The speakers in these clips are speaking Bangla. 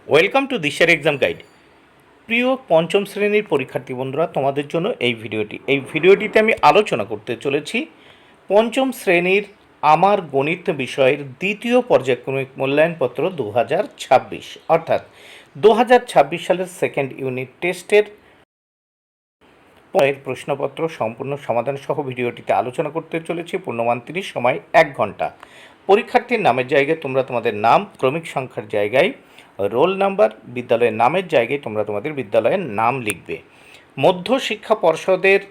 ওয়েলকাম টু দিশার এক্সাম গাইড। প্রিয় পঞ্চম শ্রেণীর পরীক্ষার্থী বন্ধুরা, তোমাদের জন্য এই ভিডিওটিতে আমি আলোচনা করতে চলেছি পঞ্চম শ্রেণীর আমার গণিত বিষয়ের দ্বিতীয় পর্যায়ক্রমিক মূল্যায়নপত্র 2026, অর্থাৎ 2026 সালের সেকেন্ড ইউনিট টেস্টের প্রশ্নপত্র সম্পূর্ণ সমাধান সহ ভিডিওটিতে আলোচনা করতে চলেছি। পূর্ণমান 30, সময় 1 ঘন্টা। পরীক্ষার্থীর নামের জায়গায় তোমরা তোমাদের নাম, ক্রমিক সংখ্যার জায়গায় রোল নাম্বার, বিদ্যালয়ের নামের জায়গায় তোমরা তোমাদের বিদ্যালয়ের নাম লিখবে। মধ্যশিক্ষা পর্ষদের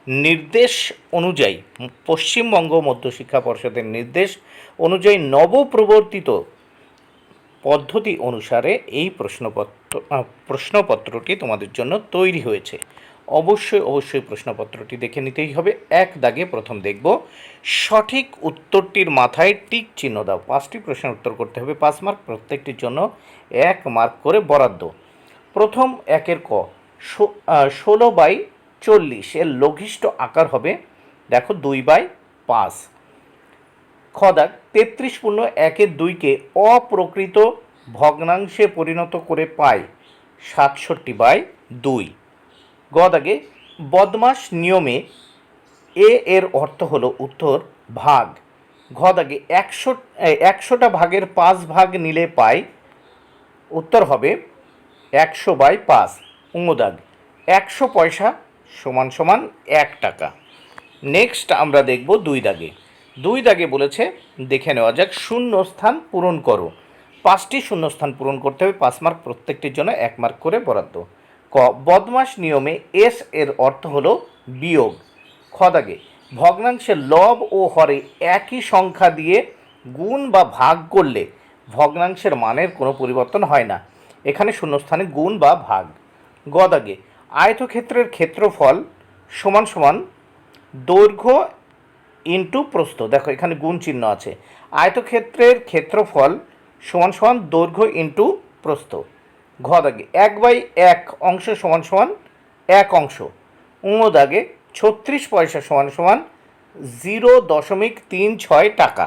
নির্দেশ অনুযায়ী, পশ্চিমবঙ্গ মধ্যশিক্ষা পর্ষদের নির্দেশ অনুযায়ী নবপ্রবর্তিত পদ্ধতি অনুসারে এই প্রশ্নপত্রটি তোমাদের জন্য তৈরি হয়েছে। অবশ্যই প্রশ্নপত্রটি দেখে নিতেই হবে। এক দাগে প্রথম দেখব, সঠিক উত্তরটির মাথায় টিক চিহ্ন দাও। 5টি প্রশ্নের উত্তর করতে হবে, 5 মার্ক, প্রত্যেকটির জন্য 1 মার্ক করে বরাদ্দ। প্রথম একের ক, 16/40 এর লঘিষ্ঠ আকার হবে, দেখো 2/5। খ দাগ, 33.1/2 অপ্রকৃত ভগ্নাংশে পরিণত করে পায় 67/2। গ দাগে, বদমাস নিয়মে এর অর্থ হলো উত্তর ভাগ। ঘ দাগে, 100টা ভাগের 5 ভাগ নিলে পায়, উত্তর হবে 100/5। ঙ দাগ, 100 পয়সা সমান সমান 1 টাকা। নেক্সট আমরা দেখব 2 দাগে বলেছে, দেখে নেওয়া যাক, শূন্যস্থান পূরণ করো। 5টি শূন্যস্থান পূরণ করতে হবে, 5 মার্ক, প্রত্যেকটির জন্য 1 মার্ক করে বরাদ্দ। ক, বদমাস নিয়মে এস এর অর্থ হলো বিয়োগ। খ দাগে, ভগ্নাংশের লব ও হরে একই সংখ্যা দিয়ে গুণ বা ভাগ করলে ভগ্নাংশের মানের কোনো পরিবর্তন হয় না, এখানে শূন্যস্থানে গুণ বা ভাগ। গ দাগে, আয়তক্ষেত্রের ক্ষেত্রফল সমান সমান দৈর্ঘ্য ইন্টু প্রস্থ। দেখো এখানে গুণ চিহ্ন আছে। আয়তক্ষেত্রের ক্ষেত্রফল সমান সমান দৈর্ঘ্য ইন্টু প্রস্থ। ঘ দাগে, 1/1 অংশ সমান সমান 1 অংশ। ঙ দাগে, 36 পয়সা সমান সমান 0.36 টাকা।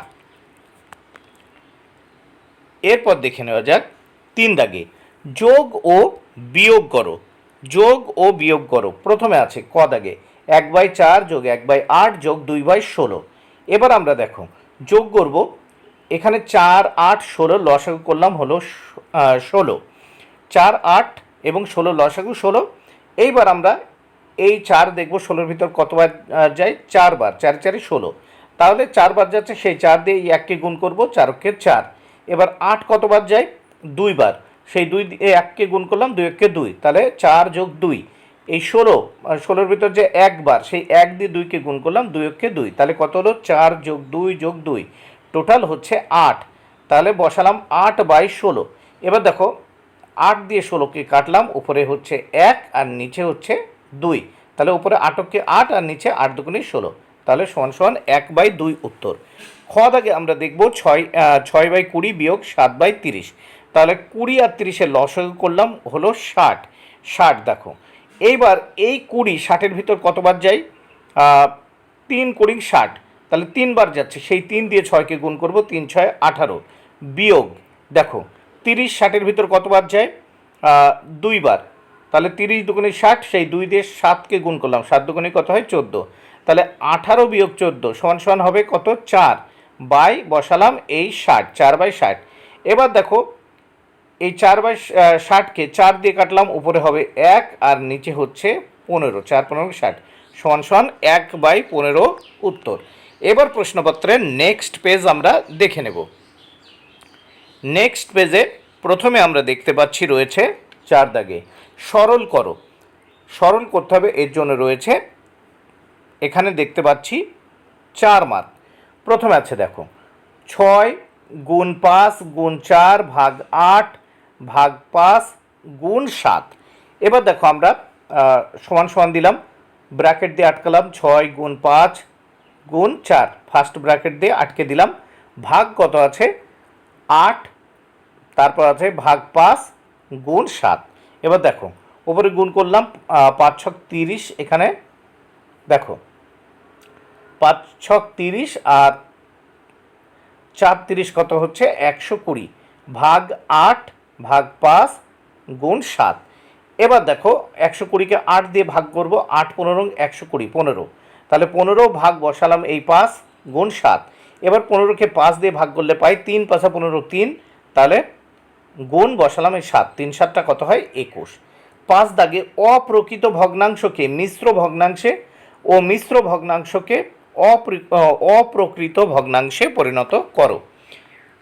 এরপর দেখে নেওয়া যাক 3 দাগে, যোগ ও বিয়োগ করো। যোগ ও বিয়োগ করো। প্রথমে আছে ক দাগে, 1/4 যোগ 1/8 যোগ 2/16। এবার আমরা দেখো যোগ করব। এখানে 4, 8, 16 লসাগু করলাম হলো 16। 4, 8 এবং 16 লসাগু 16। এইবার আমরা এই 4 দেখব 16-র ভিতর কতবার যায়, 4 বার। 4 4 16, তাহলে 4 বার যাচ্ছে, সেই 4 দিয়ে এই 1কে গুণ করব, 4 4। এবার 8 কতবার যায়, 2 বার, সেই 2 দিয়ে 1কে গুণ করলাম, 2 1 2, তাহলে 4 যোগ 2। এই 16-র ভিতর যে 1 বার, সেই 1 দিয়ে 2কে গুণ করলাম, 2 1 2, তাহলে কত হলো, 4 যোগ 2 যোগ 2, টোটাল হচ্ছে 8। তাহলে বসালাম 8/16। এবার দেখো 8 দিয়ে 16কে কাটলাম, উপরে হচ্ছে 1 আর নিচে হচ্ছে 2, তাহলে উপরে 8কে 8 আর নিচে 8 দুগুণে 16, তাহলে সমান সমান 1/2 উত্তর। খ দাগে আমরা দেখব 6/20 বিয়োগ 7/30। তাহলে 20 আর 30-এর লসাগু করলাম হলো 60। 60 দেখো, এইবার এই 20 60-এর ভিতর কতবার যায়, 3 20 60, তাহলে 3 বার যাচ্ছে, সেই 3 দিয়ে 6কে গুণ করব, 3 6 18 বিয়োগ। দেখো 30 60-এর ভিতর কতবার যায়, 2 বার, তাহলে 30 দুগুণে 60, সেই 2 দিয়ে 7কে গুণ করলাম, 7 দুগুণে কত হয়, 14, তাহলে 18 বিয়োগ 14 সমান সমান হবে কত, 4 বাই বসালাম এই 60, 4/60। এবার দেখো এই 4/60কে 4 দিয়ে কাটলাম, উপরে হবে 1 আর নিচে হচ্ছে 15, 4 15 60 সমান সমান 1/15 উত্তর। এবার প্রশ্নপত্রের নেক্সট পেজ আমরা দেখে নেব। নেক্সট পেজে প্রথমে আমরা দেখতে পাচ্ছি রয়েছে 4 দাগে, সরল করো। সরল করতে হবে, এর জন্য রয়েছে এখানে দেখতে পাচ্ছি 4 মার্ক। প্রথমে আছে দেখো 6 গুণ 5 গুণ 4 ভাগ 8 ভাগ 5 গুণ 7। এবার দেখো আমরা সমান সমান দিলাম, ব্র্যাকেট দিয়ে আটকালাম, 6 গুণ 5 গুণ 4, ফার্স্ট ব্র্যাকেট দিয়ে আটকে দিলাম, ভাগ কত আছে 8, তারপর আছে ভাগ 5 গুণ 7। এবার দেখো উপরে গুণ করলাম, 5 6 30, এখানে দেখো 5 6 30 আর 4 30 কত হচ্ছে 120, ভাগ 8 ভাগ 5 গুণ 7। এবার দেখো 120কে 8 দিয়ে ভাগ করব, 8 15 120 15, তাহলে 15 ভাগ বসালাম এই 5 গুণ 7। এবার 15কে 5 দিয়ে ভাগ করলে পাই 3 5 15 3, তাহলে গুণ বসালাম এই 7, 3 7টা কত হয় 21। 5 দাগে অপ্রকৃত ভগ্নাংশকে মিশ্র ভগ্নাংশে ও মিশ্র ভগ্নাংশকে অপ্রকৃত ভগ্নাংশে পরিণত করো।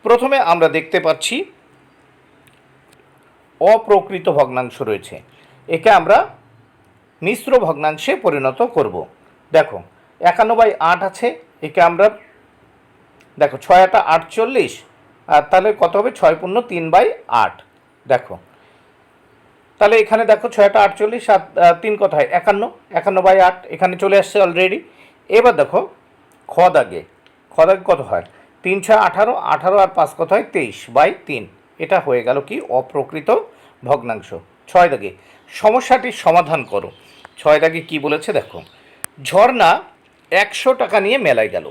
প্রথমে আমরা দেখতে পাচ্ছি অপ্রকৃত ভগ্নাংশ রয়েছে, একে আমরা মিশ্র ভগ্নাংশে পরিণত করব। দেখো 51/8 আছে, একে আমরা দেখো 6 8 48, আর তাহলে কত হবে 6 পূর্ণ 3/8। দেখো তাহলে এখানে দেখো 6 8 48 আর 3 কত হয় 51, 51/8 এখানে চলে আসছে অলরেডি। এবার দেখো খ দাগে কত হয় 3 6 18, 18 আর 5 কত হয় 23/3, এটা হয়ে গেল কি অপ্রকৃত ভগ্নাংশ। 6 দাগে সমস্যাটির সমাধান করো। 6 দাগে কি বলেছে দেখো, ঝর্ণা 100 টাকা নিয়ে মেলায় গেল,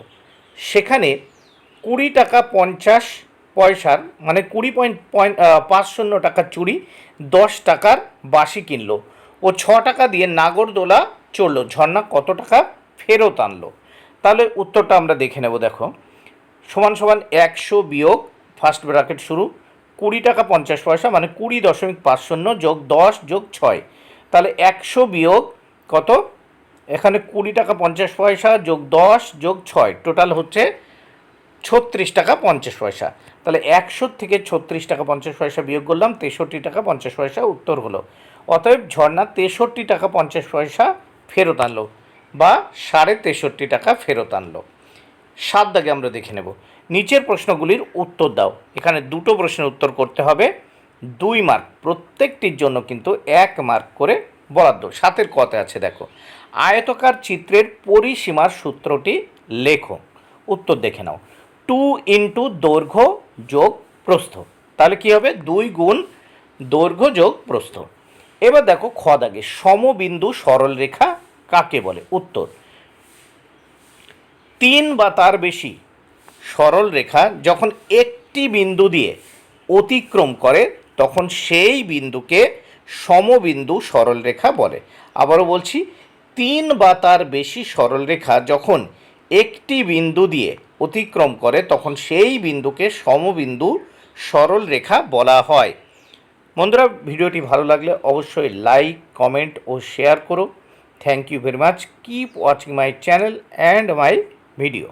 সেখানে 20 টাকা 50 পয়সার মানে 20.50 টাকার চুড়ি 10 টাকার বাসি কিনলো ও 6 টাকা দিয়ে নাগরদোলা চড়লো, ঝর্ণা কত টাকা ফেরত আনলো? তাহলে উত্তরটা আমরা দেখে নেব। দেখো সমান সমান 100 বিয়োগ ফার্স্ট ব্র্যাকেট শুরু 20 টাকা 50 পয়সা মানে 20.50 যোগ 10 যোগ 6, তাহলে 100 বিয়োগ কত, এখানে 20 টাকা 50 পয়সা যোগ 10 যোগ 6 টোটাল হচ্ছে 36 টাকা 50 পয়সা। তাহলে 100 থেকে 36 টাকা 50 পয়সা বিয়োগ করলাম, 63 টাকা 50 পয়সা উত্তর হলো। অতএব ঝর্ণা 63 টাকা 50 পয়সা ফেরত আনলো বা 63.5 টাকা ফেরত আনলো। 7 দাগে আমরা দেখে নেব, নিচের প্রশ্নগুলির উত্তর দাও। এখানে দুটো প্রশ্নের উত্তর করতে হবে, 2 মার্ক, প্রত্যেকটির জন্য কিন্তু 1 মার্ক করে বরাদ্দ। 7 কতে আছে দেখো, আয়তকার চিত্রের পরিসীমার সূত্রটি লেখো। উত্তর দেখে নাও, 2 ইন্টু দৈর্ঘ্য যোগ প্রস্থ, তাহলে কি হবে 2 গুণ দৈর্ঘ্য যোগ প্রস্থ। এবার দেখো খ দাগে সমবিন্দু সরলরেখা কাকে বলে? উত্তর 3 বা তার বেশি সরল রেখা যখন একটি বিন্দু দিয়ে অতিক্রম করে তখন সেই বিন্দুকে সমবিন্দু সরলরেখা বলে। আবারও বলছি, 3 বা তার বেশি সরলরেখা যখন একটি বিন্দু দিয়ে অতিক্রম করে তখন সেই বিন্দুকে সমবিন্দু সরলরেখা বলা হয়। বন্ধুরা, ভিডিওটি ভালো লাগলে অবশ্যই লাইক কমেন্ট ও শেয়ার করো। Thank you very much. Keep watching my channel and my video.